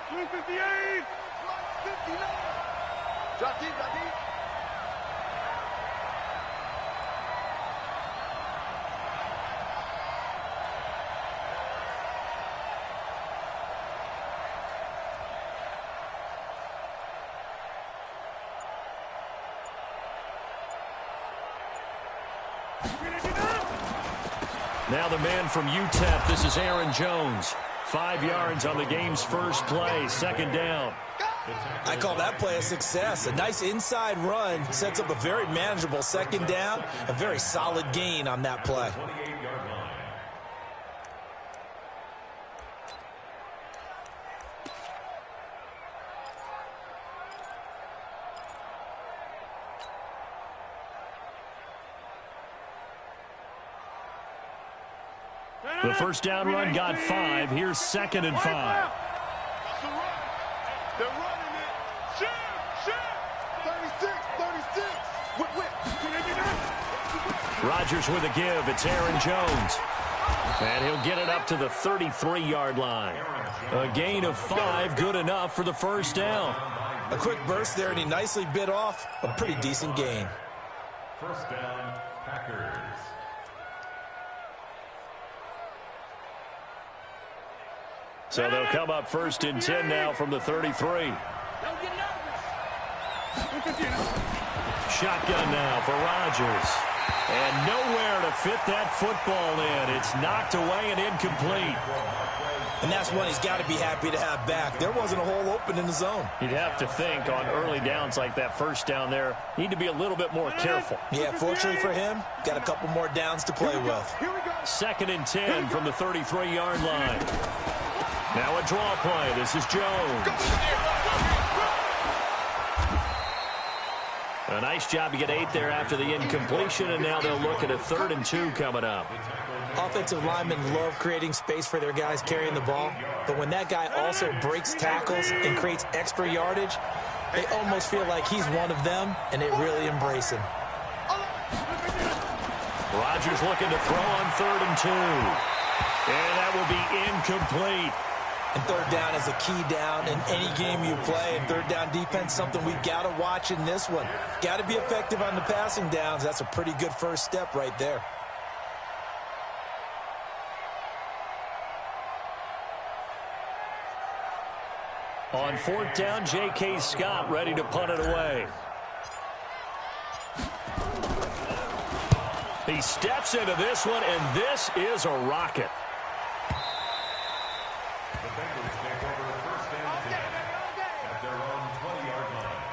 358. 59. Drop deep, drop deep. Now the man from UTEP, this is Aaron Jones. 5 yards on the game's first play, second down. I call that play a success. A nice inside run sets up a very manageable second down, a very solid gain on that play. The first down run got 5. Here's 2nd and 5. They're running it. Shoot. 36. Whip. Rodgers with a give. It's Aaron Jones. And he'll get it up to the 33-yard line. A gain of 5, good enough for the first down. A quick burst there, and he nicely bit off a pretty decent gain. First down, Packers. So they'll come up 1st and 10 now from the 33. Shotgun now for Rodgers. And nowhere to fit that football in. It's knocked away and incomplete. And that's one he's got to be happy to have back. There wasn't a hole open in the zone. You'd have to think on early downs like that first down there, need to be a little bit more careful. Yeah, fortunately for him, got a couple more downs to play with. 2nd and 10 from the 33-yard line. Now a draw play. This is Jones. A nice job to get 8 there after the incompletion, and now they'll look at a 3rd and 2 coming up. Offensive linemen love creating space for their guys carrying the ball, but when that guy also breaks tackles and creates extra yardage, they almost feel like he's one of them, and they really embrace him. Rodgers looking to throw on 3rd and 2. And that will be incomplete. And third down is a key down in any game you play. And third down defense, something we've got to watch in this one. Got to be effective on the passing downs. That's a pretty good first step right there. On 4th down, J.K. Scott ready to punt it away. He steps into this one, and this is a rocket. The Bengals take over 1st and 10 at their own 20-yard line.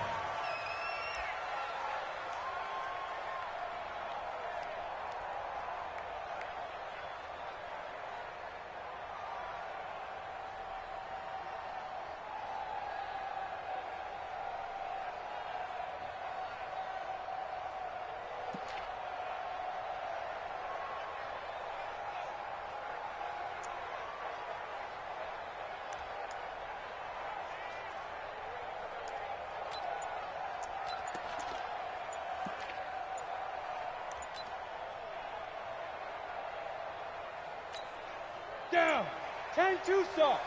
Down. 10-2 stop.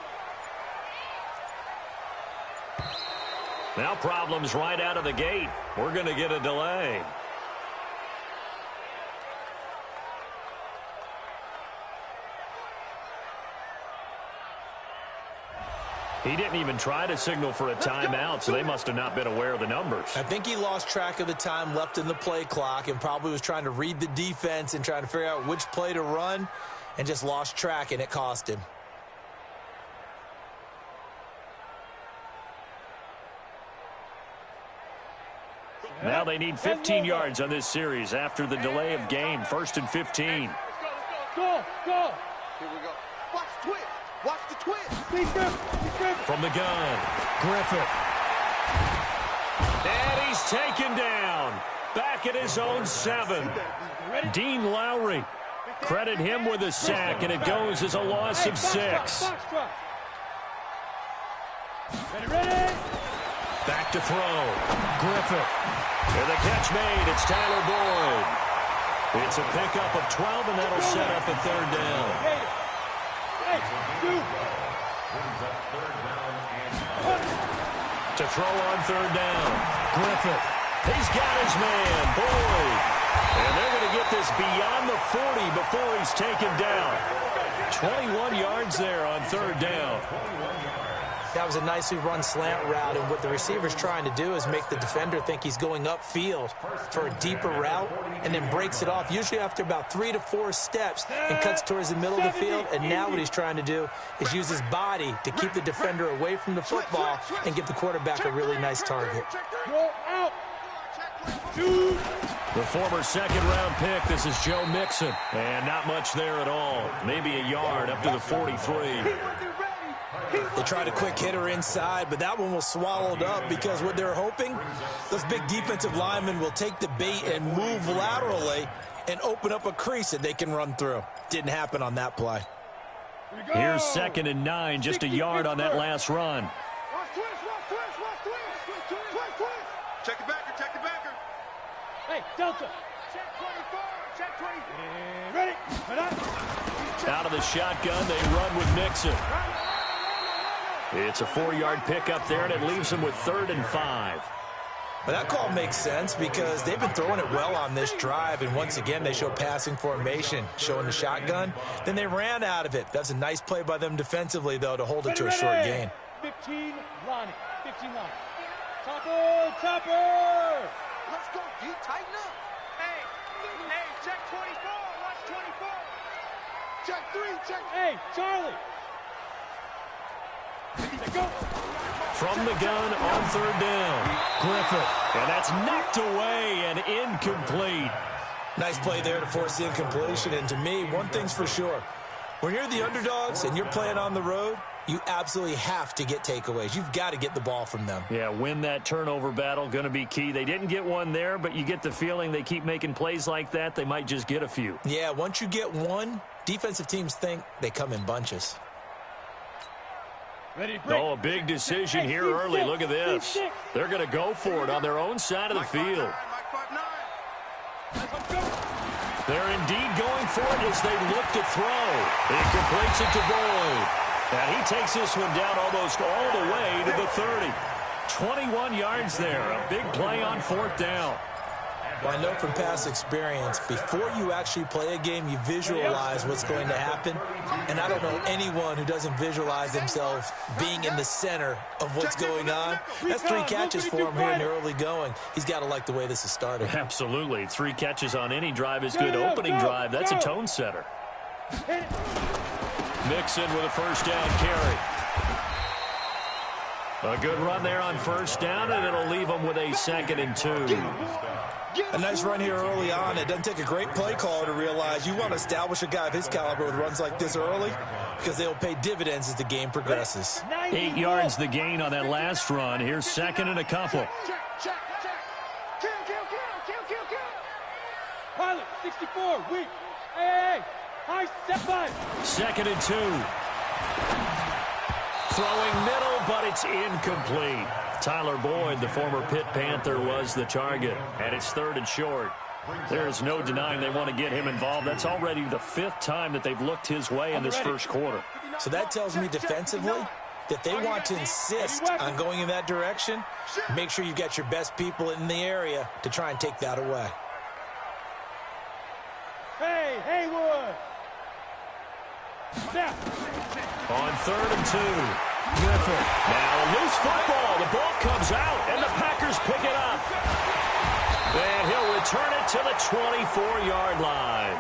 Now problems right out of the gate. We're going to get a delay. He didn't even try to signal for a timeout, so they must have not been aware of the numbers. I think he lost track of the time left in the play clock and probably was trying to read the defense and trying to figure out which play to run and just lost track, and it cost him. Now they need 15 yards on this series after the delay of game. 1st and 15. Go. Here we go. Watch the twist. Watch the twist. From the gun, Griffith. And he's taken down. Back at his own 7. Dean Lowry. Credit him with a sack, and it goes as a loss of 6. Ready. Back to throw. Griffith. And the catch made. It's Tyler Boyd. It's a pickup of 12, and that'll set up a 3rd down. Hey, Brings up 3rd down and to throw on third down. Griffith. He's got his man, Boyd. And they're going to get this beyond the 40 before he's taken down. 21 yards there on third down. That was a nicely run slant route, and what the receiver's trying to do is make the defender think he's going upfield for a deeper route and then breaks it off, usually after about 3 to 4 steps, and cuts towards the middle of the field. And now what he's trying to do is use his body to keep the defender away from the football and give the quarterback a really nice target. Go out. Dude. The former second-round pick, this is Joe Mixon. And not much there at all. Maybe a yard up to the 43. They tried a quick hitter inside, but that one was swallowed up because what they're hoping, those big defensive linemen will take the bait and move laterally and open up a crease that they can run through. Didn't happen on that play. Here's 2nd and 9, just a yard on that last run. Check the backer, check the backer. Hey, Delta. Check 24, check 20. Ready. Out of the shotgun, they run with Mixon. It's a 4-yard pickup there, and it leaves them with 3rd and 5. But that call makes sense because they've been throwing it well on this drive, and once again they show passing formation, showing the shotgun. Then they ran out of it. That's a nice play by them defensively, though, to hold it to a short gain. 15 line. 15 line. Topper, topper. Let's go, D. Tighten up. Hey, check 24. Watch 24. Check 3, check. Hey, Charlie. Go. From the gun on 3rd down. Griffith. And that's knocked away and incomplete. Nice play there to force the incompletion. And to me, one thing's for sure. When you're the underdogs and you're playing on the road, you absolutely have to get takeaways. You've got to get the ball from them. Yeah, win that turnover battle, going to be key. They didn't get one there, but you get the feeling they keep making plays like that, they might just get a few. Yeah, once you get one, defensive teams think they come in bunches. Ready, break. Oh, a big decision here early. Look at this. They're going to go for it on their own side of the field. They're indeed going for it as they look to throw. He completes it to Boyd. And he takes this one down almost all the way to the 30. 21 yards there. A big play on 4th down. Well, I know from past experience, before you actually play a game, you visualize what's going to happen. And I don't know anyone who doesn't visualize themselves being in the center of what's going on. That's 3 catches for him here in the early going. He's got to like the way this is started. Absolutely. 3 catches on any drive is good. Opening drive, that's a tone setter. Mixon with a 1st down carry. A good run there on 1st down, and it'll leave them with a 2nd and 2. A nice run here early on. It doesn't take a great play caller to realize you want to establish a guy of his caliber with runs like this early because they'll pay dividends as the game progresses. 8 yards the gain on that last run. Here's 2nd and a couple. Check. Kill. Pilot, 64, weak. Hey. High step 5. 2nd and 2. Throwing middle, but it's incomplete. Tyler Boyd, the former Pitt Panther, was the target, and it's 3rd and short. There's no denying they want to get him involved. That's already the 5th time that they've looked his way in this first quarter. So that tells me defensively that they want to insist on going in that direction. Make sure you've got your best people in the area to try and take that away. Hey, Haywood. Step. On 3rd and 2. Griffith. Now a loose football. The ball comes out, and the Packers pick it up. And he'll return it to the 24-yard line.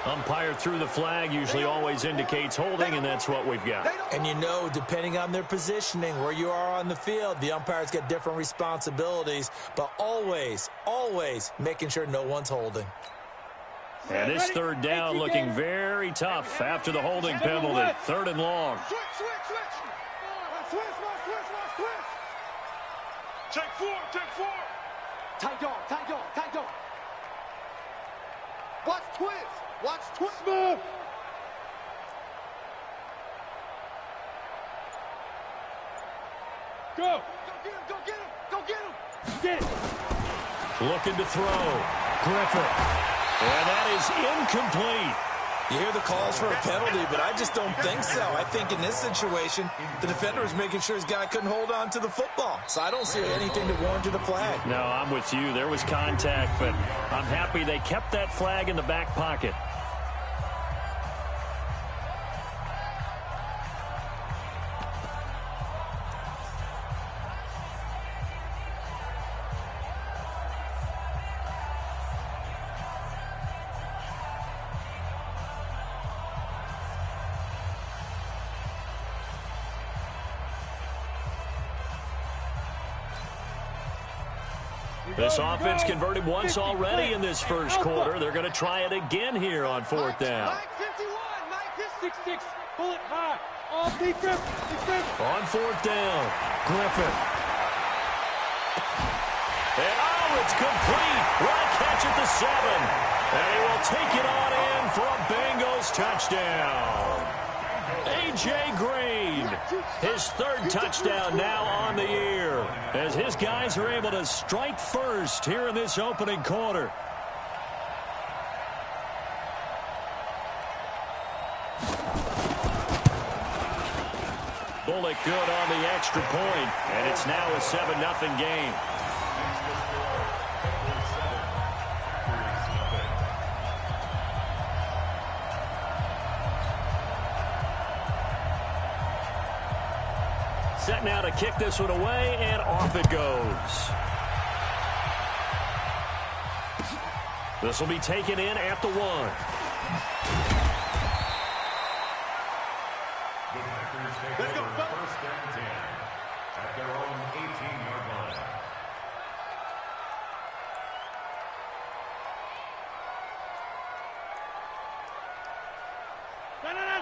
Umpire threw the flag, usually always indicates holding, and that's what we've got. And you know, depending on their positioning, where you are on the field, the umpire's got different responsibilities, but always making sure no one's holding. And this 3rd down looking very tough after the holding penalty. 3rd and long. Switch. Check 4. Tight dog. Watch twist. Smooth. Go. Go get him. Get it. Looking to throw. Griffith. And that is incomplete. You hear the calls for a penalty, but I just don't think so. I think in this situation, the defender was making sure his guy couldn't hold on to the football. So I don't see anything to warrant the flag. No, I'm with you. There was contact, but I'm happy they kept that flag in the back pocket. This offense converted once already in this first quarter. They're going to try it again here on fourth down. Mike 51, Mike 6-6, pull it high. All defense. On fourth down, Griffin. And it's complete. Right catch at the 7. And he will take it on in for a Bengals touchdown. A.J. Green, his third touchdown now on the year, as his guys are able to strike first here in this opening quarter. Bullock good on the extra point, and it's now a 7-0 game. Set now to kick this one away, and off it goes. This will be taken in at the 1. Let's go, first and 10 at their own 18-yard line.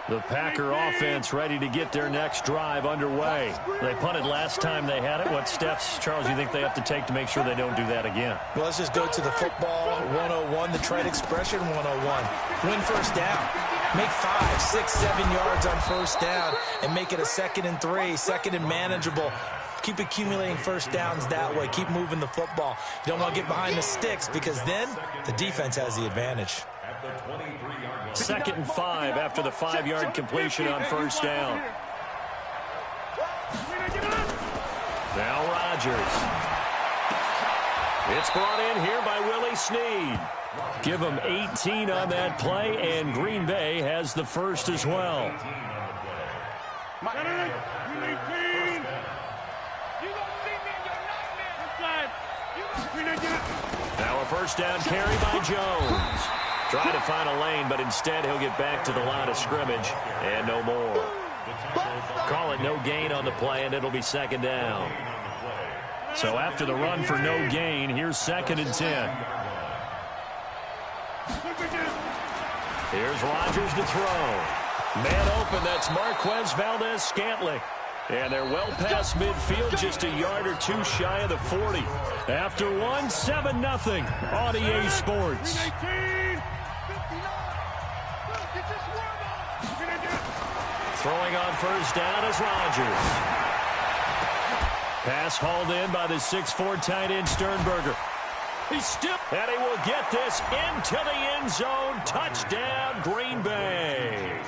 The Packer offense ready to get their next drive underway. They punted last time they had it. What steps, Charles, do you think they have to take to make sure they don't do that again? Well, let's just go to the football 101, the trade expression 101. Win first down. Make 5, 6, 7 yards on first down and make it a 2nd and 3, 2nd and manageable. Keep accumulating first downs that way. Keep moving the football. You don't want to get behind the sticks because then the defense has the advantage. 2nd and 5 after the 5-yard completion on first down. Now Rodgers. It's brought in here by Willie Snead. Give him 18 on that play, and Green Bay has the first as well. Now a first down carry by Jones. Trying to find a lane, but instead he'll get back to the line of scrimmage, and no more. Call it no gain on the play, and it'll be 2nd down. So after the run for no gain, here's 2nd and 10. Here's Rodgers to throw. Man open, that's Marquez Valdez-Scantling. And they're well past midfield, just a yard or two shy of the 40. After one, 7-0 on EA Sports. Throwing on first down is Rodgers. Pass hauled in by the 6'4" tight end Sternberger. He's still, and he will get this into the end zone. Touchdown, Green Bay.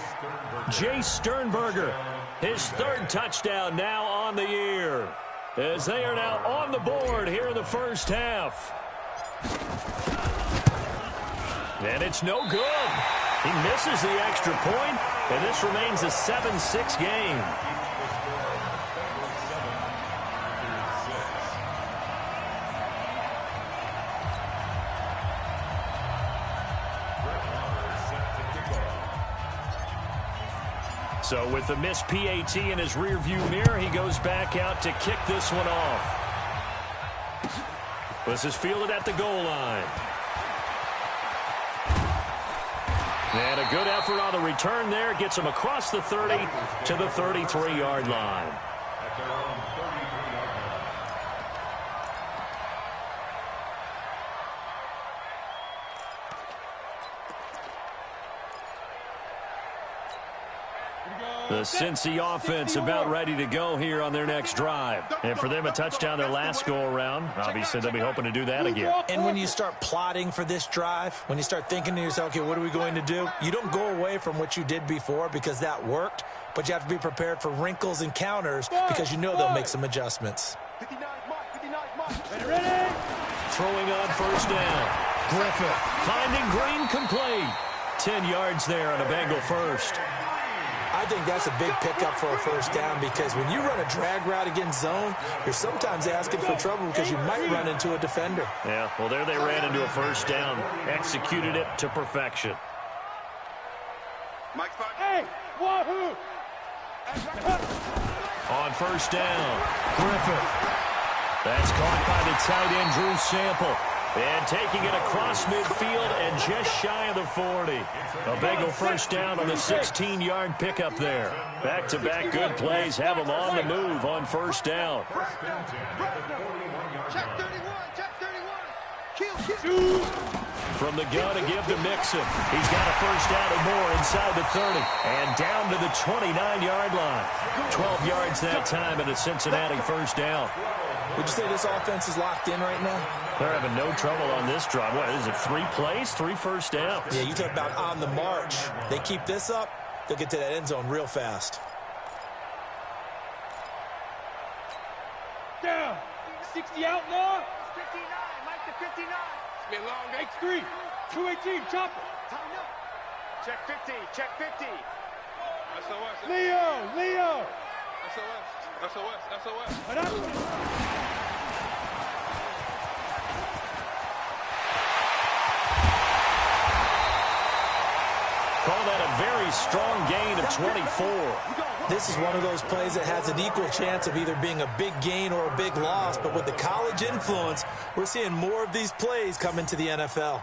Jay Sternberger, his third touchdown now on the year, as they are now on the board here in the first half. And it's no good. He misses the extra point, and this remains a 7-6 game. So with the missed PAT in his rearview mirror, he goes back out to kick this one off. This is fielded at the goal line. And a good effort on the return there. Gets him across the 30 to the 33-yard line. Here we go. The Cincy offense about ready to go here on their next drive. And for them, a touchdown their last go-around. Obviously, they'll be hoping to do that again. And when you start plotting for this drive, when you start thinking to yourself, okay, what are we going to do? You don't go away from what you did before because that worked, but you have to be prepared for wrinkles and counters because you know they'll make some adjustments. Ready? Throwing on first down. Griffith finding Green complete. 10 yards there on a Bengal first. I think that's a big pickup for a first down because when you run a drag route against zone, you're sometimes asking for trouble because you might run into a defender. Yeah, well, there they ran into a first down. Executed it to perfection. Hey, wahoo! On first down, Griffith. That's caught by the tight end, Drew Sample. And taking it across midfield and just shy of the 40. A Bengal first down on the 16-yard pickup there. Back-to-back good plays have them on the move on first down. Check 31, check 31. Kill. From the gun to give to Mixon. He's got a first down and more inside the 30. And down to the 29-yard line. 12 yards that time and a Cincinnati first down. Would you say this offense is locked in right now? They're having no trouble on this drive. What is it, 3 plays, 3 first downs? Yeah, you talk about on the march. They keep this up, they'll get to that end zone real fast. Down. 60 outlaw. 59, Mike to 59. It's been long. X3. 218. Chopper. Time up. Check 50, check 50. SOS. Leo. SOS. Call that a very strong gain of 24. This is one of those plays that has an equal chance of either being a big gain or a big loss, but with the college influence, we're seeing more of these plays come into the NFL.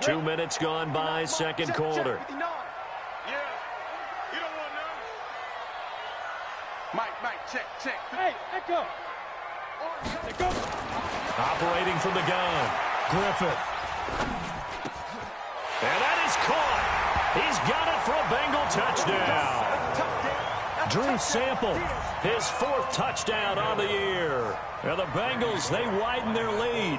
Two minutes gone by, second quarter. Yeah. You don't want none. Mike, check. Hey, Echo. Go. Operating from the gun, Griffith. And that is caught. He's got it for a Bengal touchdown. Drew Sample, his 4th touchdown on the year. Now the Bengals, they widen their lead.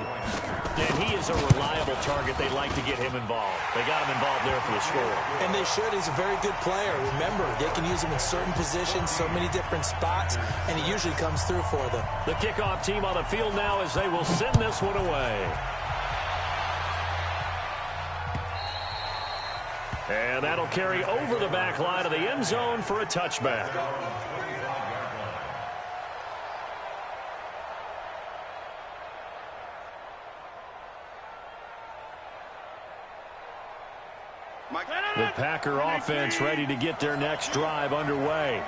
And he is a reliable target. They like to get him involved. They got him involved there for the score. And they should. He's a very good player. Remember, they can use him in certain positions, so many different spots, and he usually comes through for them. The kickoff team on the field now as they will send this one away. And that'll carry over the back line of the end zone for a touchback. The Packer offense ready to get their next drive underway.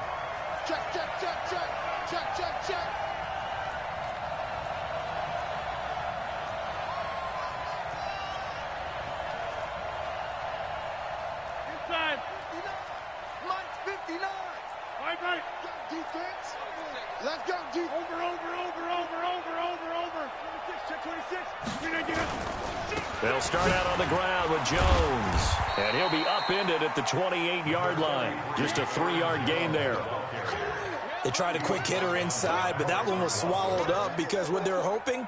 Check. Inside. Mike 59. Right. Defense. Let's go, defense. Over. 26, check 26. They'll start out on the ground with Jones. And he'll be upended at the 28-yard line. Just a 3-yard gain there. They tried a quick hitter inside, but that one was swallowed up because what they're hoping,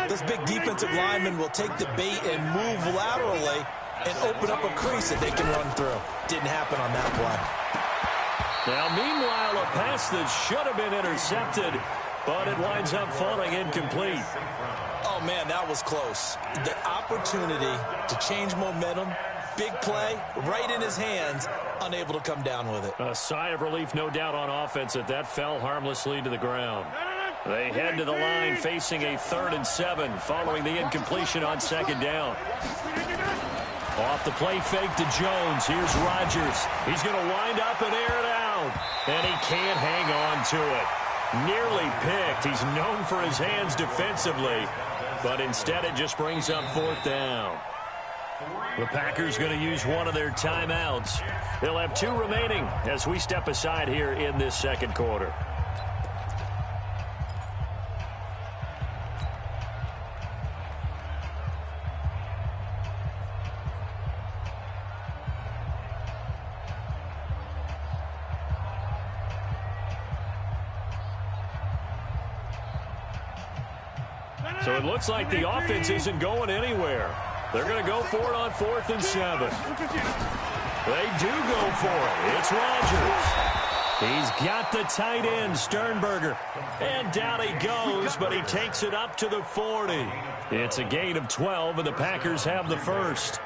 this big defensive lineman will take the bait and move laterally and open up a crease that they can run through. Didn't happen on that play. Now, meanwhile, a pass that should have been intercepted, but it winds up falling incomplete. Oh, man, that was close. The opportunity to change momentum, big play, right in his hands, unable to come down with it. A sigh of relief, no doubt, on offense that fell harmlessly to the ground. They head to the line facing a 3rd and 7 following the incompletion on 2nd down. Off the play fake to Jones. Here's Rodgers. He's going to wind up and air it out. And he can't hang on to it. Nearly picked. He's known for his hands defensively. But instead it just brings up 4th down. The Packers going to use one of their timeouts. They'll have 2 remaining as we step aside here in this second quarter. So it looks like the offense isn't going anywhere. They're going to go for it on 4th and 7. They do go for it. It's Rodgers. He's got the tight end, Sternberger. And down he goes, but he takes it up to the 40. It's a gain of 12, and the Packers have the first.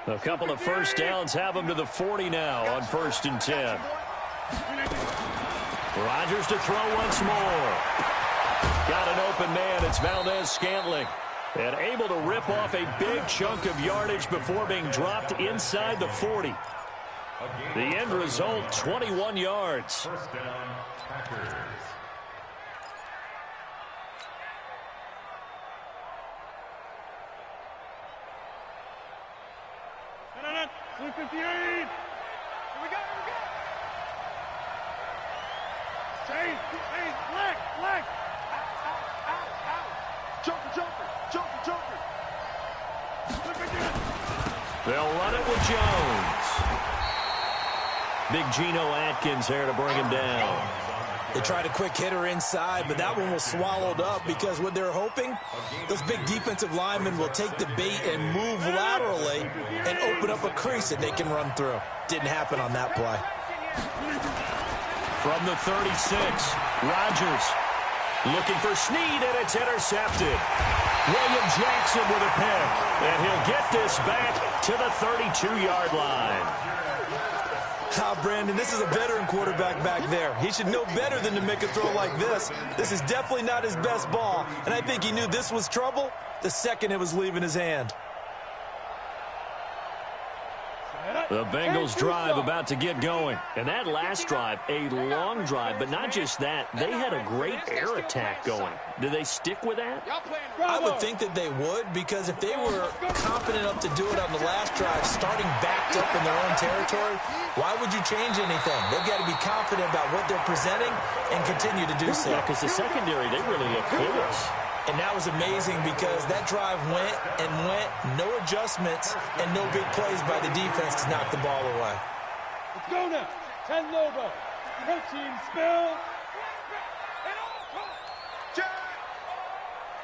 A couple of first downs have them to the 40 now on 1st and 10. Rodgers to throw once more. Got an open man. It's Valdez-Scantling. And able to rip off a big chunk of yardage before being dropped inside the 40. The end result, 21 yards. First down, Packers. Here we go. Change, black. Joker. They'll run it with Jones. Big Geno Atkins here to bring him down. They tried a quick hitter inside, but that one was swallowed up because what they're hoping, those big defensive linemen will take the bait and move laterally and open up a crease that they can run through. Didn't happen on that play. From the 36, Rodgers looking for Snead, and it's intercepted. William Jackson with a pick, and he'll get this back to the 32-yard line. Brandon, this is a veteran quarterback back there. He should know better than to make a throw like this. This is definitely not his best ball, and I think he knew this was trouble the second it was leaving his hand. The Bengals drive about to get going. And that last drive, a long drive, but not just that. They had a great air attack going. Do they stick with that? I would think that they would, because if they were confident enough to do it on the last drive, starting backed up in their own territory, why would you change anything? They've got to be confident about what they're presenting and continue to do so. Yeah, because the secondary, they really look clueless. And that was amazing because that drive went, no adjustments, and no big plays by the defense to knock the ball away. Let's go now. 10 Lobo. No team spill.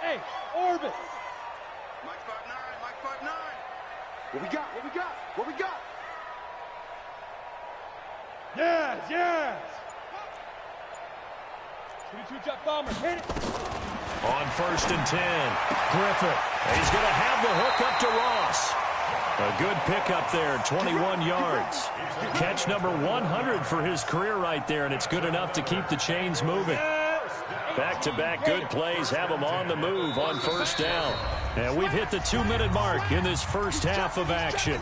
Hey, Orbit. Mike 5'9". What we got? Yes. 22 jet bomber. Hit it. On 1st and 10, Griffith. He's going to have the hook up to Ross. A good pickup there, 21 yards. Catch number 100 for his career right there, and it's good enough to keep the chains moving. Back-to-back good plays have him on the move on 1st down. And we've hit the 2-minute mark in this first half of action.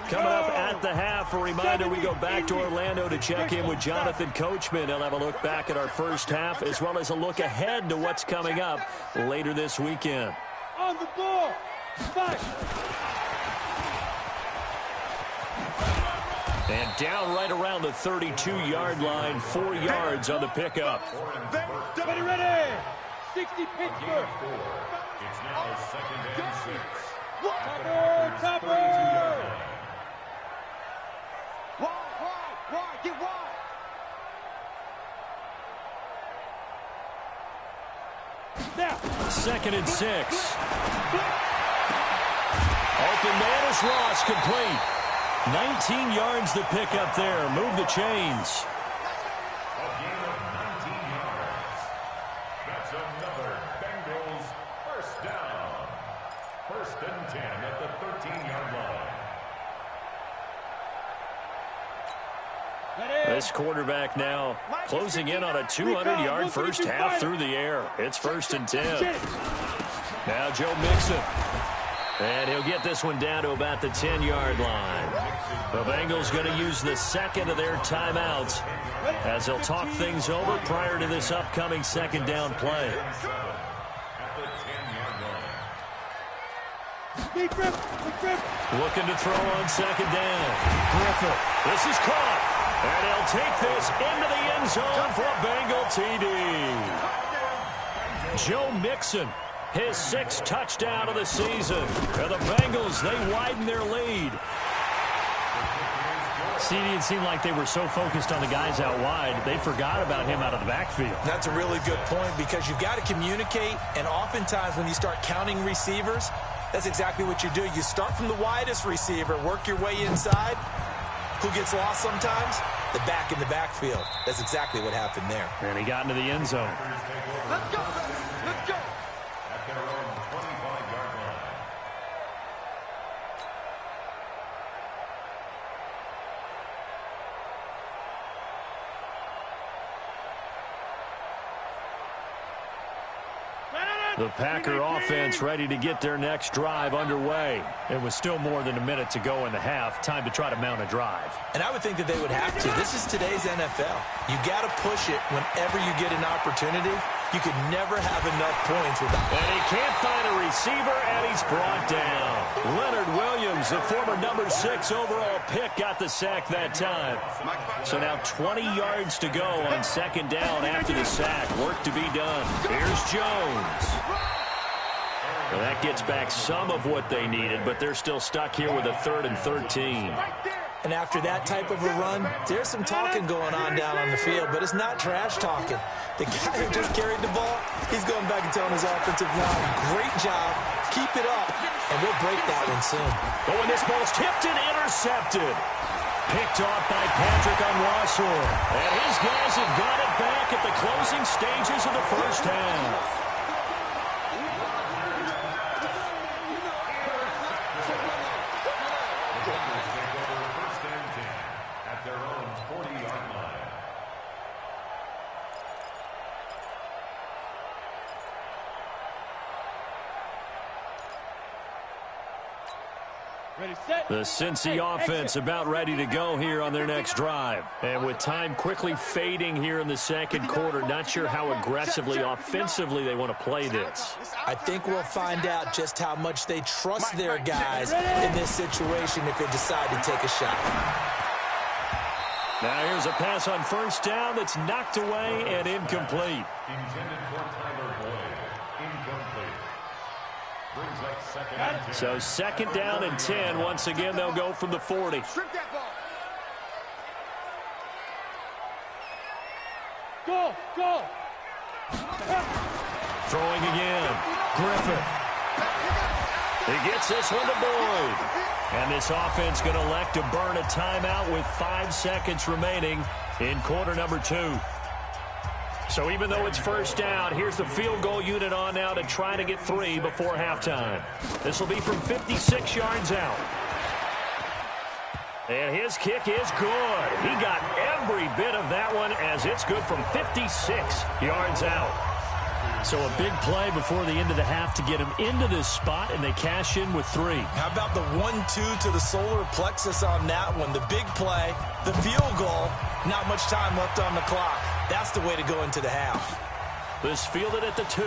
Coming up at the half, a reminder, we go back to Orlando to check in with Jonathan Coachman. He'll have a look back at our first half as well as a look ahead to what's coming up later this weekend. On the ball. Fight. And down right around the 32-yard line, 4 yards on the pickup. Ready. 60 Pittsburgh. It's now 2nd and 6. Topper. Wide, get wide. Now. 2nd and 6. Open man is Ross, complete. 19 yards the pickup there. Move the chains. A gain of 19 yards. That's another Bengals first down. 1st and 10 at the 13-yard line. This quarterback now closing in on a 200-yard first half through the air. It's 1st and 10. Now Joe Mixon. And he'll get this one down to about the 10-yard line. The Bengals going to use the second of their timeouts as they'll talk things over prior to this upcoming 2nd down play. Looking to throw on 2nd down. Griffith. This is caught. And he'll take this into the end zone for a Bengal TD. Joe Mixon, his 6th touchdown of the season. And the Bengals, they widen their lead. CD, it seemed like they were so focused on the guys out wide, they forgot about him out of the backfield. That's a really good point because you've got to communicate, and oftentimes when you start counting receivers, that's exactly what you do. You start from the widest receiver, work your way inside. Who gets lost sometimes? The back in the backfield. That's exactly what happened there. And he got into the end zone. Let's go. Let's go. At their own 25-yard line. The Packer offense ready to get their next drive underway. It was still more than a minute to go in the half. Time to try to mount a drive. And I would think that they would have to. This is today's NFL. You got to push it whenever you get an opportunity. You could never have enough points without. And he can't find a receiver, and he's brought down. Leonard Williams, the former number 6 overall pick, got the sack that time. So now 20 yards to go on second down after the sack. Work to be done. Here's Jones. Well, that gets back some of what they needed, but they're still stuck here with a 3rd and 13. And after that type of a run, there's some talking going on down on the field, but it's not trash talking. The guy who just carried the ball, he's going back and telling his offensive line, great job, keep it up, and we'll break that one soon. But when this ball's tipped and intercepted, picked off by Patrick Onwuasor. And his guys have got it back at the closing stages of the first half. The Cincy offense about ready to go here on their next drive. And with time quickly fading here in the second quarter, not sure how aggressively, offensively they want to play this. I think we'll find out just how much they trust their guys in this situation if they decide to take a shot. Now here's a pass on first down that's knocked away and incomplete. Intended for Tyler Boyd. Incomplete. Brings up second and 10. So second down and 10. Once again, they'll go from the 40. Strip that ball. Go, go. Throwing again. Griffith. He gets this one to Boyd. And this offense going to elect to burn a timeout with 5 seconds remaining in quarter number 2. So even though it's first down, here's the field goal unit on now to try to get 3 before halftime. This will be from 56 yards out. And his kick is good. He got every bit of that one as it's good from 56 yards out. So a big play before the end of the half to get him into this spot, and they cash in with 3. How about the 1-2 to the solar plexus on that one? The big play, the field goal, not much time left on the clock. That's the way to go into the half. This fielded at the 2.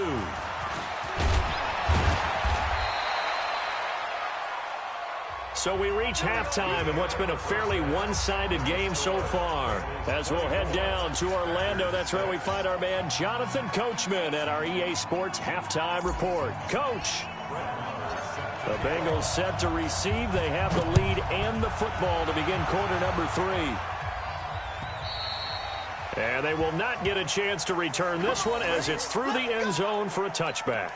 So we reach halftime in what's been a fairly one-sided game so far. As we'll head down to Orlando, that's where we find our man Jonathan Coachman at our EA Sports Halftime Report. Coach. The Bengals set to receive. They have the lead and the football to begin quarter number 3. And they will not get a chance to return this one as it's through the end zone for a touchback.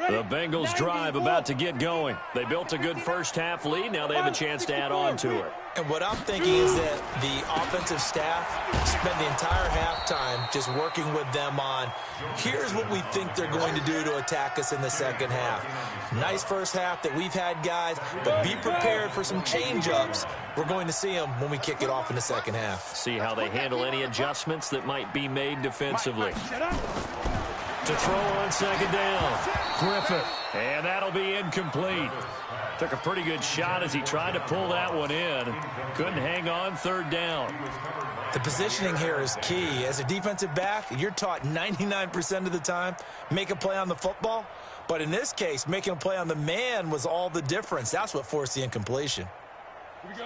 The Bengals drive about to get going. They built a good first half lead. Now they have a chance to add on to it. And what I'm thinking is that the offensive staff spent the entire halftime just working with them on, here's what we think they're going to do to attack us in the second half. Nice first half that we've had, guys, but be prepared for some change-ups. We're going to see them when we kick it off in the second half. See how they handle any adjustments that might be made defensively. To throw on second down, Griffith, and that'll be incomplete. Took a pretty good shot as he tried to pull that one in. Couldn't hang on third down. The positioning here is key. As a defensive back, you're taught 99% of the time, make a play on the football. But in this case, making a play on the man was all the difference. That's what forced the incompletion.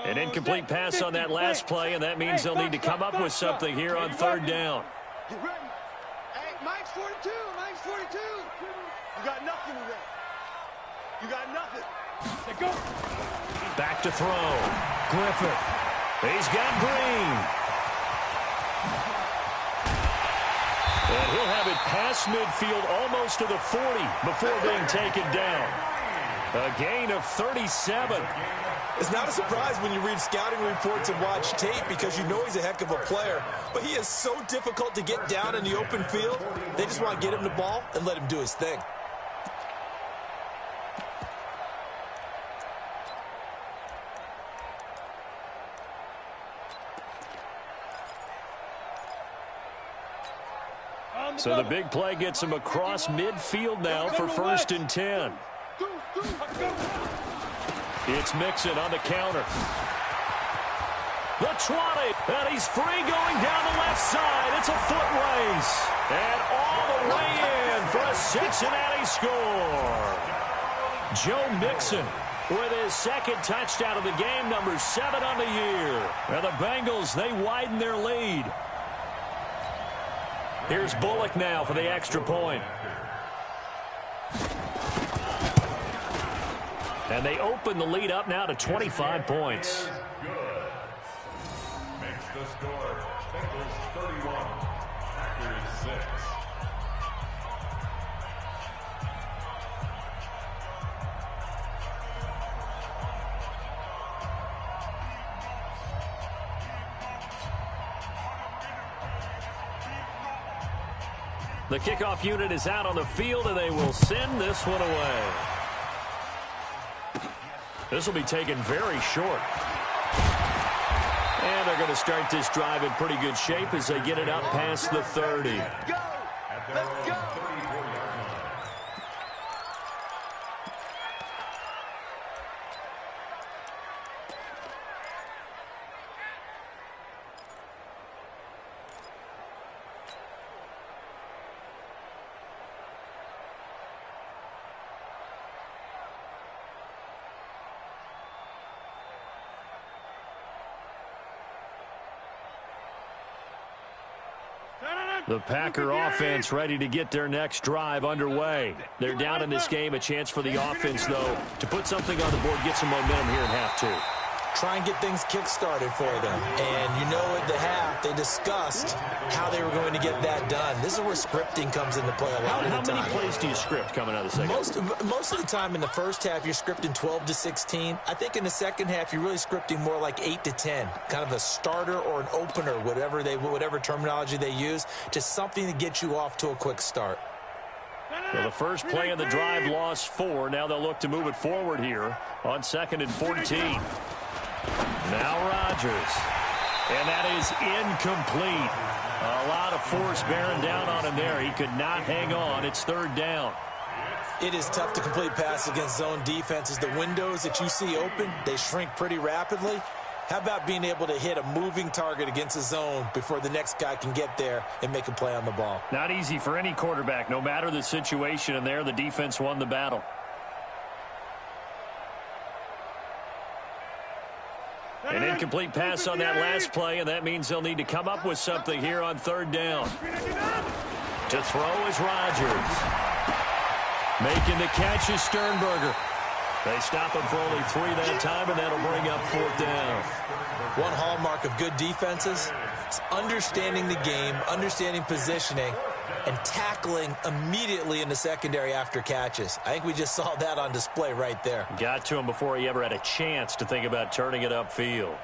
An incomplete pass on that last play, and that means they'll need to come up with something here on third down. Hey, Mike's 42. Mike's 42. You got nothing today. You got nothing. Let go. Back to throw. Griffith. He's got Green. And he'll have it past midfield almost to the 40 before being taken down. A gain of 37. It's not a surprise when you read scouting reports and watch tape because you know he's a heck of a player. But he is so difficult to get down in the open field. They just want to get him the ball and let him do his thing. So the big play gets him across midfield now for 1st and 10. It's Mixon on the counter. The 20, and he's free going down the left side. It's a foot race. And all the way in for a Cincinnati score. Joe Mixon with his 2nd touchdown of the game, number 7 on the year. And the Bengals, they widen their lead. Here's Bullock now for the extra point. And they open the lead up now to 25 points. Makes the score. Bengals 31, Packers 6. The kickoff unit is out on the field, and they will send this one away. This will be taken very short. And they're going to start this drive in pretty good shape as they get it up past the 30. Go! Let's go! The Packer offense ready to get their next drive underway. They're down in this game. A chance for the offense, though, to put something on the board, get some momentum here in half 2. Try and get things kick-started for them. And you know at the half, they discussed how they were going to get that done. This is where scripting comes into play a lot of the time. How many plays do you script coming out of the second? Most of the time in the first half, you're scripting 12 to 16. I think in the second half, you're really scripting more like 8 to 10. Kind of a starter or an opener, whatever terminology they use, just something to get you off to a quick start. Well, the first play of the drive lost 4. Now they'll look to move it forward here on 2nd and 14. Now Rodgers. And that is incomplete. A lot of force bearing down on him there. He could not hang on. It's 3rd down. It is tough to complete passes against zone defenses. The windows that you see open, they shrink pretty rapidly. How about being able to hit a moving target against a zone before the next guy can get there and make a play on the ball? Not easy for any quarterback, no matter the situation. And there, the defense won the battle. An incomplete pass on that last play, and that means they'll need to come up with something here on 3rd down. To throw is Rodgers. Making the catch is Sternberger. They stop him for only 3 that time, and that'll bring up 4th down. One hallmark of good defenses is understanding the game, understanding positioning, and tackling immediately in the secondary after catches. I think we just saw that on display right there. Got to him before he ever had a chance to think about turning it upfield.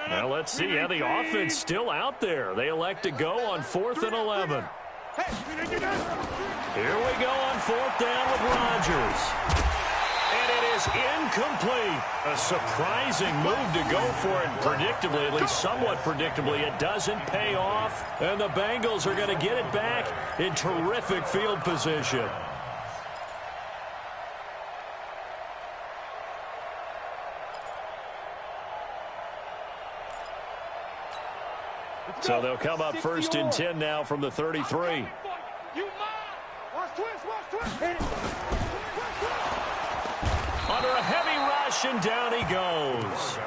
Now let's see how the offense still out there. They elect to go on 4th and 11. Here we go on 4th down with Rodgers. And it is incomplete. A surprising move to go for it. Predictably, at least somewhat predictably, it doesn't pay off. And the Bengals are going to get it back in terrific field position. So they'll come up first and 10 now from the 33. You watch twist, watch twist. Hit it. Under a heavy rush, and down he goes.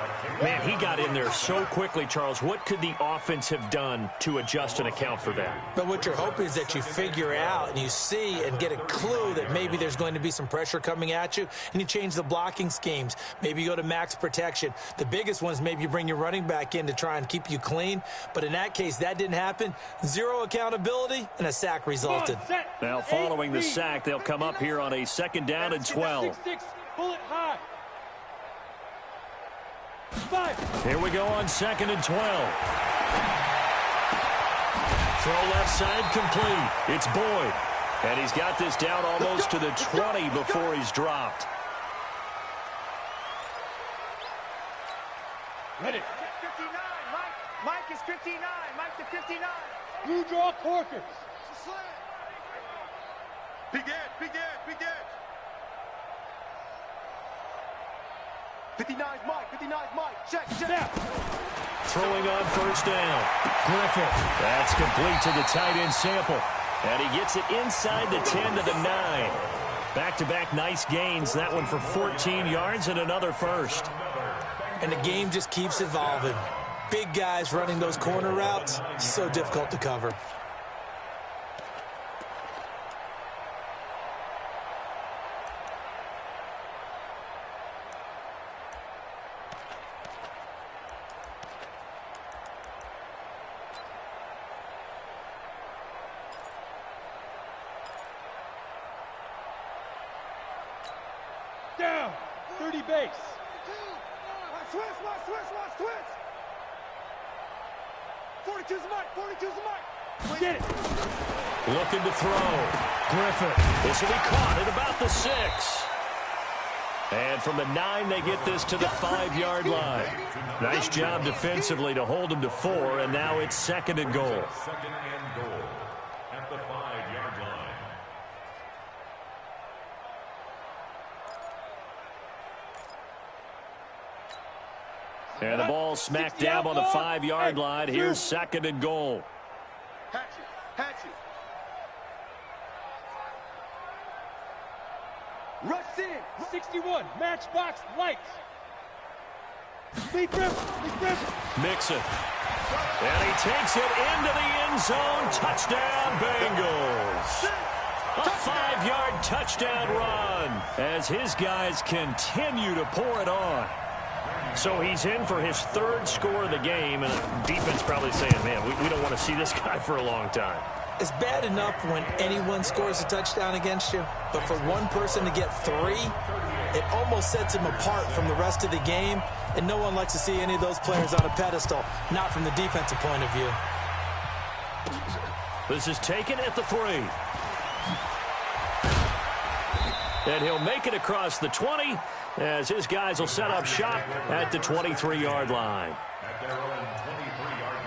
Man, he got in there so quickly, Charles. What could the offense have done to adjust and account for that? But what you're hoping is that you figure out and you see and get a clue that maybe there's going to be some pressure coming at you, and you change the blocking schemes. Maybe you go to max protection. The biggest one is maybe you bring your running back in to try and keep you clean. But in that case, that didn't happen. Zero accountability, and a sack resulted. Now, following the sack, they'll come up here on a 2nd down and 12. Bullet high. 5. Here we go on 2nd and 12. Throw left side complete. It's Boyd. And he's got this down almost to the 20 before he's dropped. Ready. 59, Mike. Mike is 59. Mike to 59. Blue draw corkers. Begin. 59's Mike. 59's Mike. Check. Snap. Throwing on 1st down. Griffin. That's complete to the tight end Sample. And he gets it inside the 10 to the 9. Back-to-back nice gains. That one for 14 yards and another first. And the game just keeps evolving. Big guys running those corner routes, so difficult to cover. Down. 30 base. Watch twist. 42's Mike. 42's Mike. Get it. Looking to throw. Griffin. This will be caught at about the 6. And from the 9, they get this to the 5-yard line. Nice job defensively to hold them to 4, and now it's 2nd and goal. 2nd and goal at the 5-yard line. And the ball smack dab on the 5-yard line. Here's 2nd and goal. Hatchet. Rush in. 61. Matchbox lights. Lee Griffin. Mixon. And he takes it into the end zone. Touchdown, Bengals. A 5-yard touchdown run as his guys continue to pour it on. So he's in for his 3rd score of the game, and defense probably saying, man, we don't want to see this guy for a long time. It's bad enough when anyone scores a touchdown against you, but for one person to get 3, it almost sets him apart from the rest of the game, and no one likes to see any of those players on a pedestal, not from the defensive point of view. This is taken at the 3. And he'll make it across the 20 as his guys will set up shop at the 23-yard line. At their own 23-yard line.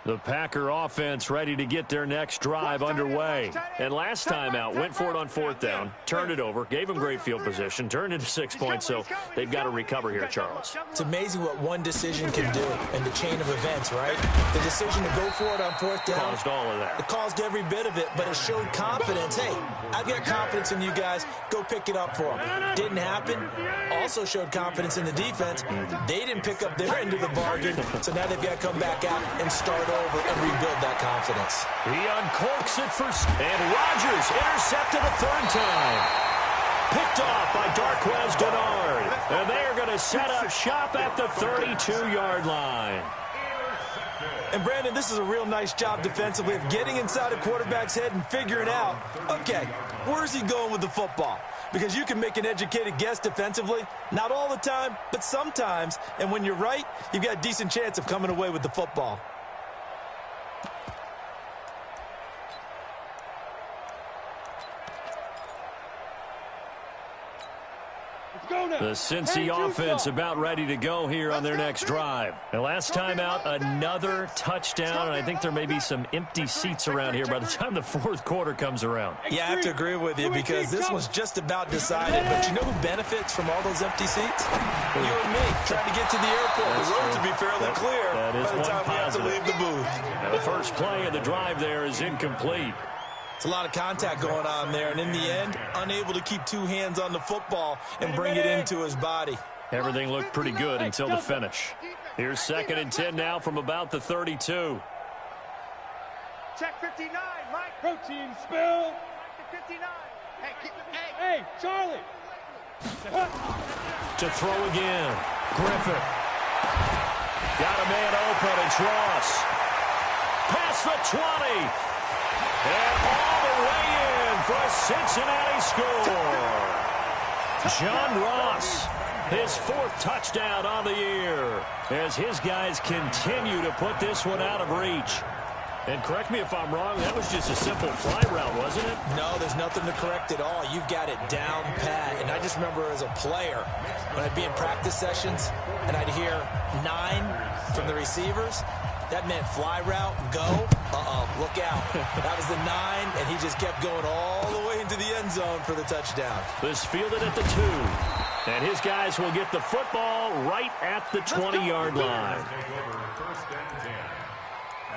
The Packer offense ready to get their next drive underway. And last time out, went for it on 4th down, turned it over, gave them great field position, turned into 6 points, so they've got to recover here, Charles. It's amazing what one decision can do in the chain of events, right? The decision to go for it on 4th down. Caused all of that. It caused every bit of it, but it showed confidence. Hey, I've got confidence in you guys. Go pick it up for them. Didn't happen. Also showed confidence in the defense. They didn't pick up their end of the bargain, so now they've got to come back out and start over and rebuild that confidence. He uncorks it for... And Rodgers intercepted a 3rd time. Picked off by Darquez Denard. And they are going to set up shop at the 32-yard line. And, Brandon, this is a real nice job defensively of getting inside a quarterback's head and figuring out, okay, where's he going with the football? Because you can make an educated guess defensively. Not all the time, but sometimes. And when you're right, you've got a decent chance of coming away with the football. Go now. The Cincy offense about ready to go here on their next drive. And last time out, another touchdown, and I think there may be some empty seats around here by the time the fourth quarter comes around. Yeah, I have to agree with you because this was just about decided. But you know who benefits from all those empty seats? You and me, trying to get to the airport. The road to be fairly clear that is by the time we have to leave the booth. Now, the first play of the drive there is incomplete. It's a lot of contact going on there, and in the end, unable to keep two hands on the football and bring it into his body. Everything looked pretty good until the finish. Here's 2nd and 10 now from about the 32. Check 59, Mike. Protein spill. 59. Hey, Charlie. To throw again. Griffith. Got a man open. It's Ross. Past the 20. And all the way in for a Cincinnati score. John Ross, his 4th touchdown on the year, as his guys continue to put this one out of reach. And correct me if I'm wrong, that was just a simple fly route, wasn't it? No, there's nothing to correct at all. You've got it down pat. And I just remember as a player, when I'd be in practice sessions, and I'd hear 9 from the receivers, that meant fly route, go, look out. That was the 9, and he just kept going all the way into the end zone for the touchdown. This fielded at the 2. And his guys will get the football right at the 20-yard line. Take over 1st and 10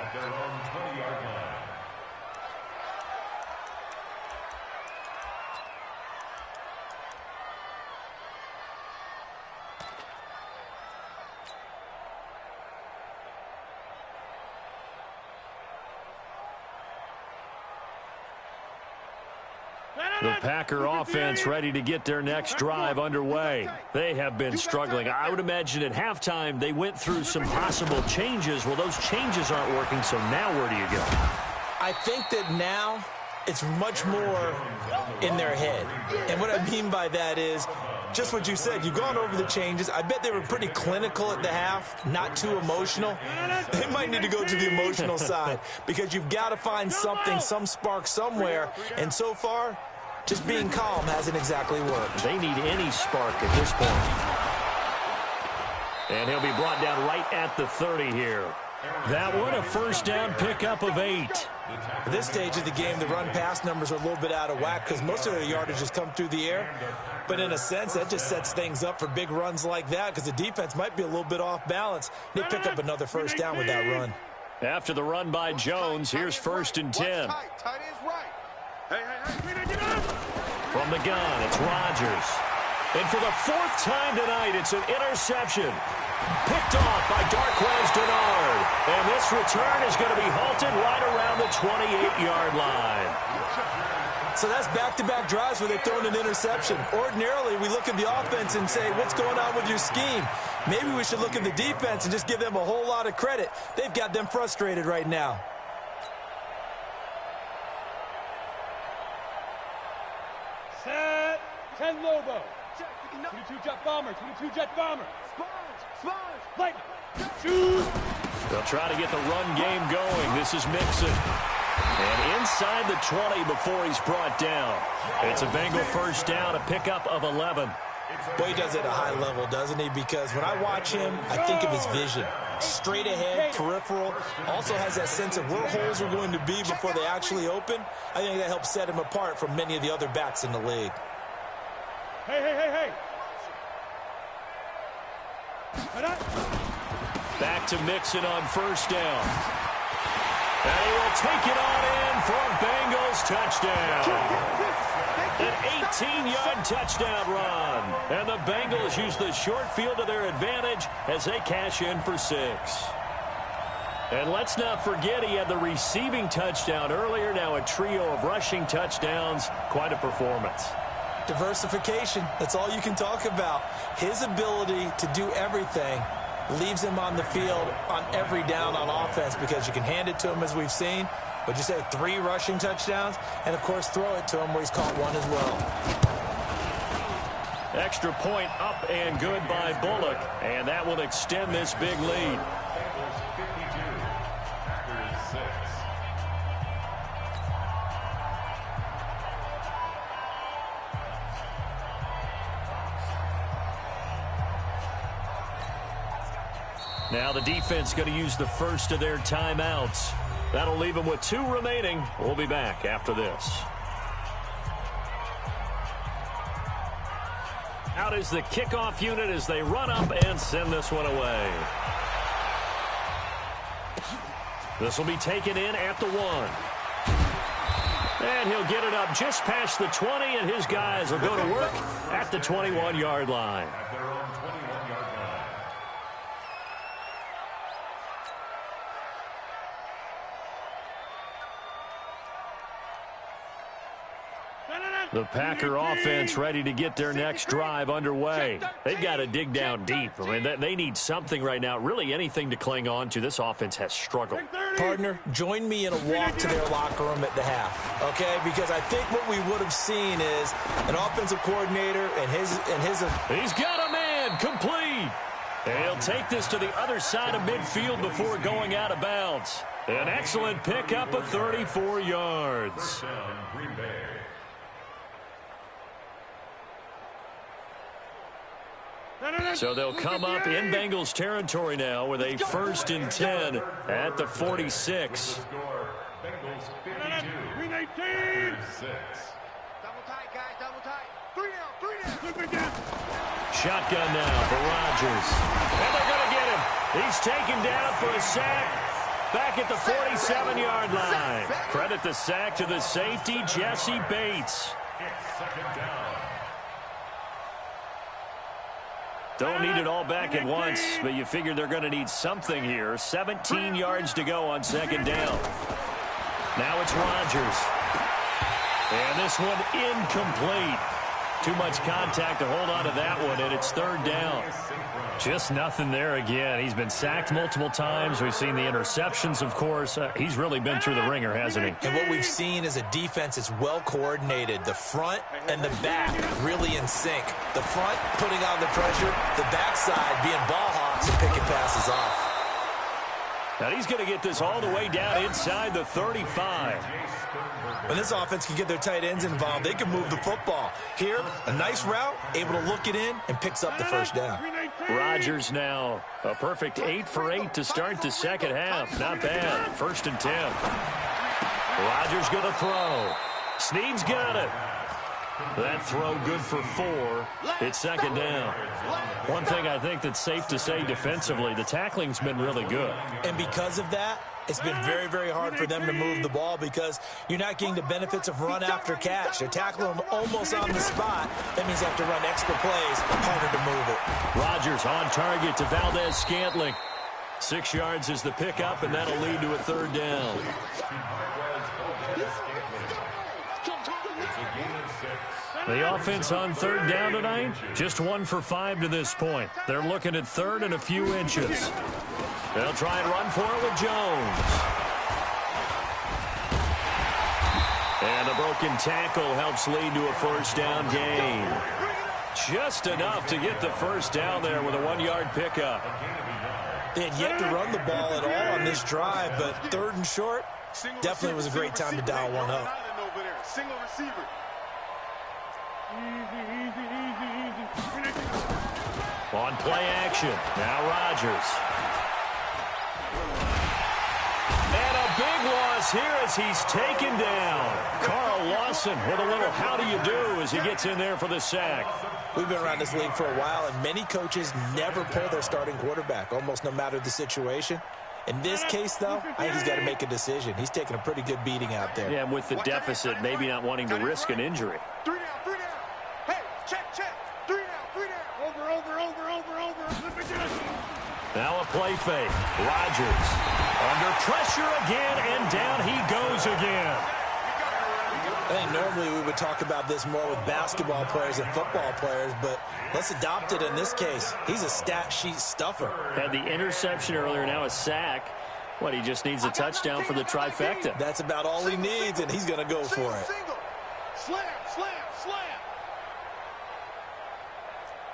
at their own 20-yard line. The Packer offense ready to get their next drive underway. They have been struggling. I would imagine at halftime they went through some possible changes. Well, those changes aren't working, so now where do you go? I think that now it's much more in their head. And what I mean by that is just what you said. You've gone over the changes. I bet they were pretty clinical at the half, not too emotional. They might need to go to the emotional side because you've got to find something, some spark somewhere. And so far, just being calm hasn't exactly worked. They need any spark at this point. And he'll be brought down right at the 30 here. That one, a first down pickup of 8. At this stage of the game, the run-pass numbers are a little bit out of whack because most of their yardage has come through the air. But in a sense, that just sets things up for big runs like that because the defense might be a little bit off balance. They pick up another first down with that run. After the run by Jones, here's 1st and 10. Tight is right. Hey. From the gun, it's Rodgers. And for the 4th time tonight, it's an interception. Picked off by Darquez Dennard. And this return is going to be halted right around the 28-yard line. So that's back-to-back drives where they've thrown an interception. Ordinarily, we look at the offense and say, what's going on with your scheme? Maybe we should look at the defense and just give them a whole lot of credit. They've got them frustrated right now. Set. 10 Lobo. 22 jet bomber. 22 jet bomber. Sponge. Lightning. Shoot. They'll try to get the run game going. This is Mixon. And inside the 20 before he's brought down. It's a Bengal first down, a pickup of 11. Boy, he does it at a high level, doesn't he? Because when I watch him, I think of his vision. Straight ahead, peripheral. Also has that sense of where holes are going to be before they actually open. I think that helps set him apart from many of the other backs in the league. Hey. Back to Mixon on first down. And he will take it on in for a Bengals touchdown. An 18-yard touchdown run. And the Bengals use the short field to their advantage as they cash in for 6. And let's not forget he had the receiving touchdown earlier. Now a trio of rushing touchdowns. Quite a performance. Diversification, that's all you can talk about. His ability to do everything leaves him on the field on every down on offense because you can hand it to him as we've seen. But you say 3 rushing touchdowns, and of course throw it to him where he's caught 1 as well. Extra point up and good by Bullock, and that will extend this big lead. Bengals 52, Packers 6. Now the defense going to use the first of their timeouts. That'll leave them with 2 remaining. We'll be back after this. Out is the kickoff unit as they run up and send this one away. This will be taken in at the 1. And he'll get it up just past the 20, and his guys will go to work at the 21-yard line. At their own 21-yard line. The Packer offense ready to get their next drive underway. They've got to dig down deep. I mean, they need something right now, really anything to cling on to. This offense has struggled. Partner, join me in a walk to their locker room at the half, okay? Because I think what we would have seen is an offensive coordinator and his. He's got a man complete. And he'll take this to the other side of midfield before going out of bounds. An excellent pickup of 34 yards. First down, Green Bay. So they'll come up in Bengals territory now with a 1st and 10 at the 46. Bengals 52. Green 18. 36. Double tight, guys, double tight. 3 down. Shotgun now for Rodgers. And they're going to get him. He's taken down for a sack back at the 47-yard line. Credit the sack to the safety, Jesse Bates. It's 2nd down. Don't need it all back at once, but you figure they're going to need something here. 17 yards to go on 2nd down. Now it's Rodgers. And this one incomplete. Too much contact to hold on to that one, and it's 3rd down. Just nothing there again. He's been sacked multiple times. We've seen the interceptions, of course. He's really been through the ringer, hasn't he? And what we've seen is a defense that's well coordinated. The front and the back really in sync. The front putting on the pressure, the backside being ball hawks and picking passes off. Now he's going to get this all the way down inside the 35. When this offense can get their tight ends involved, they can move the football. Here, a nice route, able to look it in, and picks up the 1st down. Rodgers now, a perfect 8 for 8 to start the 2nd half. Not bad. 1st and 10. Rodgers going to throw. Snead's got it. That throw good for 4. It's 2nd down. One thing I think that's safe to say defensively, the tackling's been really good. And because of that, it's been very, very hard for them to move the ball because you're not getting the benefits of run after catch. They're tackling them almost on the spot. That means they have to run extra plays, harder to move it. Rodgers on target to Valdez-Scantling. 6 yards is the pickup, and that'll lead to a 3rd down. The offense on 3rd down tonight, just 1 for 5 to this point. They're looking at 3rd and a few inches. They'll try and run for it with Jones. And a broken tackle helps lead to a 1st down gain. Just enough to get the 1st down there with a 1-yard pickup. They had yet to run the ball at all on this drive, but 3rd and short, definitely was a great time to dial one up. Single receiver. On play action, now Rodgers. And a big loss here as he's taken down. Carl Lawson with a little how do you do as he gets in there for the sack. We've been around this league for a while, and many coaches never pull their starting quarterback, almost no matter the situation. In this case, though, I think he's got to make a decision. He's taking a pretty good beating out there. Yeah, and with the deficit, maybe not wanting to risk an injury. 3 down. Hey, check. 3 down. Over. Now a play fake. Rodgers under pressure again, and down he goes again. I think normally we would talk about this more with basketball players and football players, but let's adopt it in this case. He's a stat sheet stuffer. Had the interception earlier, now a sack. What, he just needs a touchdown for the trifecta. That's about all he needs, and he's going to go for it. Slam.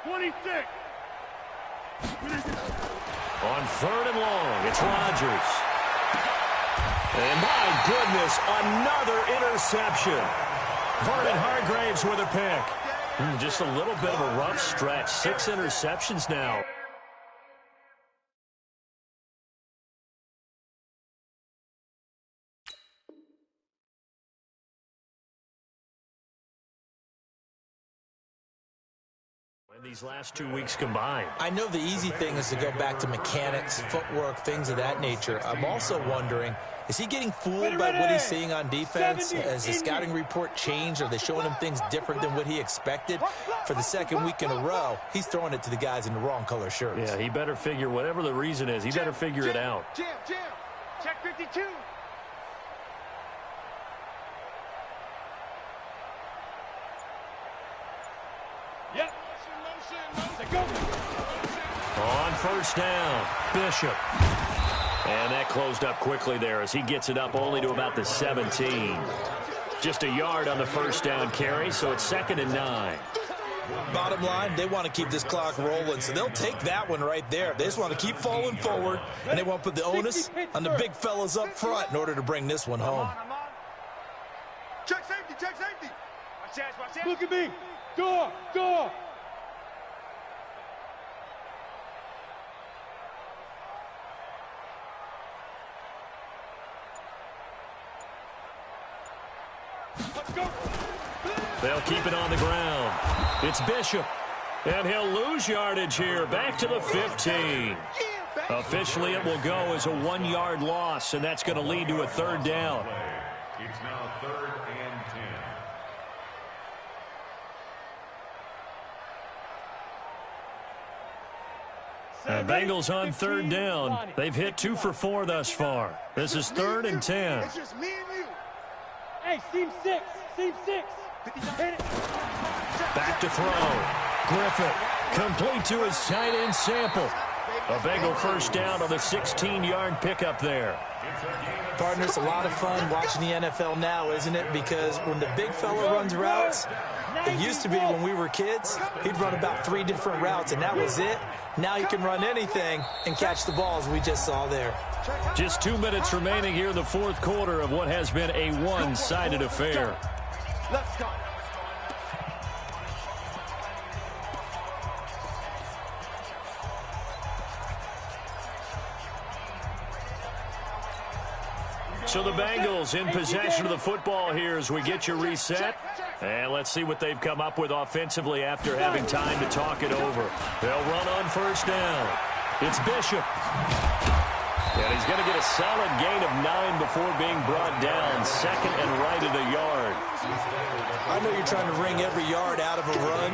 26. On 3rd and long, it's Rodgers. And my goodness, another interception. Vernon Hargraves with a pick. Just a little bit of a rough stretch. 6 interceptions now. These last 2 weeks combined. I know the easy thing is to go back to mechanics, footwork, things of that nature. I'm also wondering, is he getting fooled by what he's seeing on defense? Has the scouting report changed? Are they showing him things different than what he expected? For the second week in a row, he's throwing it to the guys in the wrong color shirts. Yeah, he better figure, whatever the reason is, he better figure it out. Jam. Check 52. Yep. Go. On first down, Bishop. And that closed up quickly there as he gets it up only to about the 17. Just a yard on the first down carry, so it's 2nd and 9. Bottom line, they want to keep this clock rolling, so they'll take that one right there. They just want to keep falling forward, and they want to put the onus on the big fellas up front in order to bring this one home. Check safety. Watch that. Look at me. Door. Let's go. They'll keep it on the ground. It's Bishop, and he'll lose yardage here, back to the 15. Officially, it will go as a 1-yard loss, and that's going to lead to a 3rd down. It's now 3rd and 10. The Bengals on 3rd down. They've hit 2 for 4 thus far. This is 3rd and 10. It's just me and you. Hey, seam 6. Hit it. Back to throw. Griffith, complete to his tight end Sample. A Bengal first down on the 16-yard pickup there. Partner, it's a lot of fun watching the NFL now, isn't it? Because when the big fella runs routes, it used to be when we were kids, he'd run about 3 different routes, and that was it. Now he can run anything and catch the ball, as we just saw there. Just 2 minutes remaining here in the 4th quarter of what has been a one-sided affair. Let's go. So the Bengals in possession of the football here as we get you reset. And let's see what they've come up with offensively after having time to talk it over. They'll run on first down. It's Bishop. And he's going to get a solid gain of 9 before being brought down. 2nd and right at a yard. I know you're trying to wring every yard out of a run,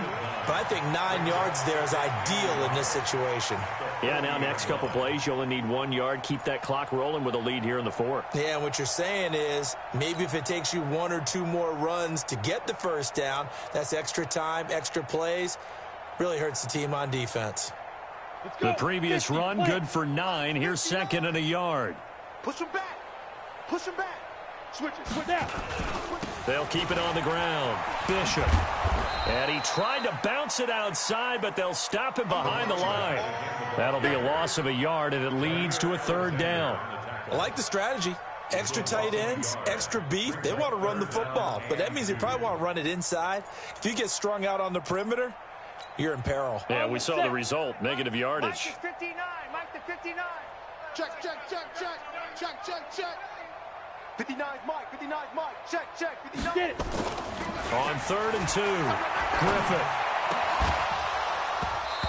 but I think 9 yards there is ideal in this situation. Yeah, now next couple plays, you only need 1 yard. Keep that clock rolling with a lead here in the 4th. Yeah, what you're saying is maybe if it takes you 1 or 2 more runs to get the first down, that's extra time, extra plays. Really hurts the team on defense. The previous run, good for 9. Here's 2nd and a yard. Push him back. Switch out. They'll keep it on the ground. Bishop. And he tried to bounce it outside, but they'll stop him behind the line. That'll be a loss of a yard, and it leads to a 3rd down. I like the strategy. Extra tight ends, extra beef. They want to run the football, but that means they probably want to run it inside. If you get strung out on the perimeter, you're in peril. Yeah, we saw the result, negative yardage. Mike to 59. Check. 59's Mike. Check. 59. Get it. On 3rd and 2, Griffith.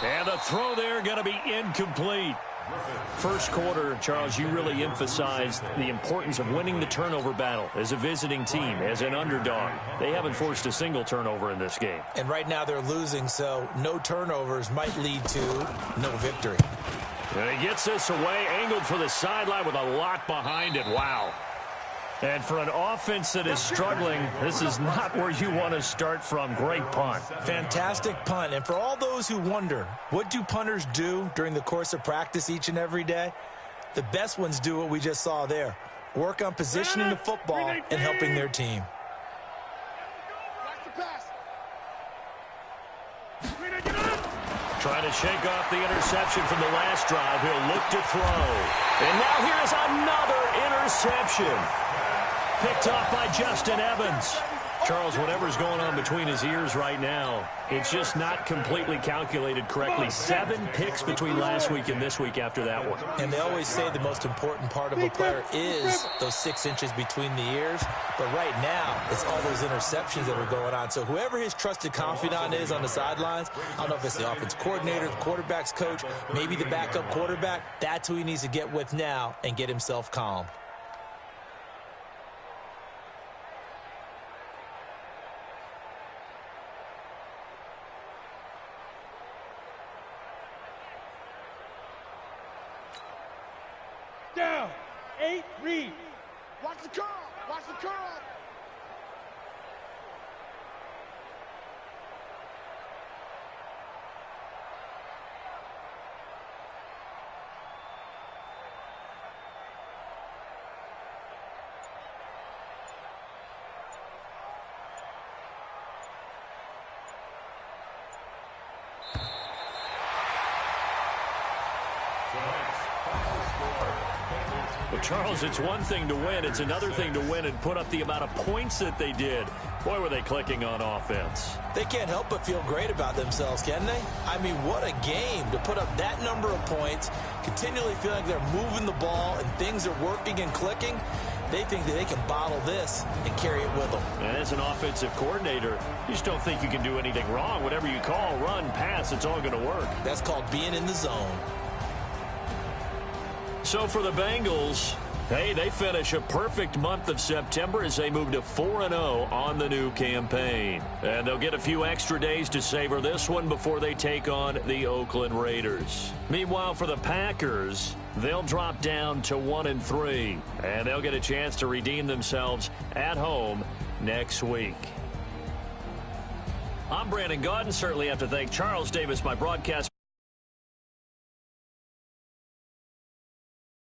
And the throw there going to be incomplete. First quarter, Charles, you really emphasized the importance of winning the turnover battle as a visiting team, as an underdog. They haven't forced a single turnover in this game. And right now they're losing, so no turnovers might lead to no victory. And he gets this away, angled for the sideline with a lot behind it. Wow. And for an offense that is struggling, this is not where you want to start from. Great punt. Fantastic punt. And for all those who wonder, what do punters do during the course of practice each and every day? The best ones do what we just saw there. Work on positioning the football and helping their team. Trying to shake off the interception from the last drive. He'll look to throw. And now here's another interception. Picked off by Justin Evans. Charles, whatever's going on between his ears right now, it's just not completely calculated correctly. 7 picks between last week and this week after that one. And they always say the most important part of a player is those 6 inches between the ears. But right now, it's all those interceptions that are going on. So whoever his trusted confidant is on the sidelines, I don't know if it's the offense coordinator, the quarterback's coach, maybe the backup quarterback, that's who he needs to get with now and get himself calm. Down. 8, read. Watch the curl. Watch the curl. Well, Charles, it's one thing to win. It's another thing to win and put up the amount of points that they did. Boy, were they clicking on offense. They can't help but feel great about themselves, can they? I mean, what a game to put up that number of points, continually feeling like they're moving the ball and things are working and clicking. They think that they can bottle this and carry it with them. And as an offensive coordinator, you just don't think you can do anything wrong. Whatever you call, run, pass, it's all going to work. That's called being in the zone. So for the Bengals, hey, they finish a perfect month of September as they move to 4-0 on the new campaign. And they'll get a few extra days to savor this one before they take on the Oakland Raiders. Meanwhile, for the Packers, they'll drop down to 1-3, and they'll get a chance to redeem themselves at home next week. I'm Brandon Gaudin. Certainly have to thank Charles Davis, my broadcast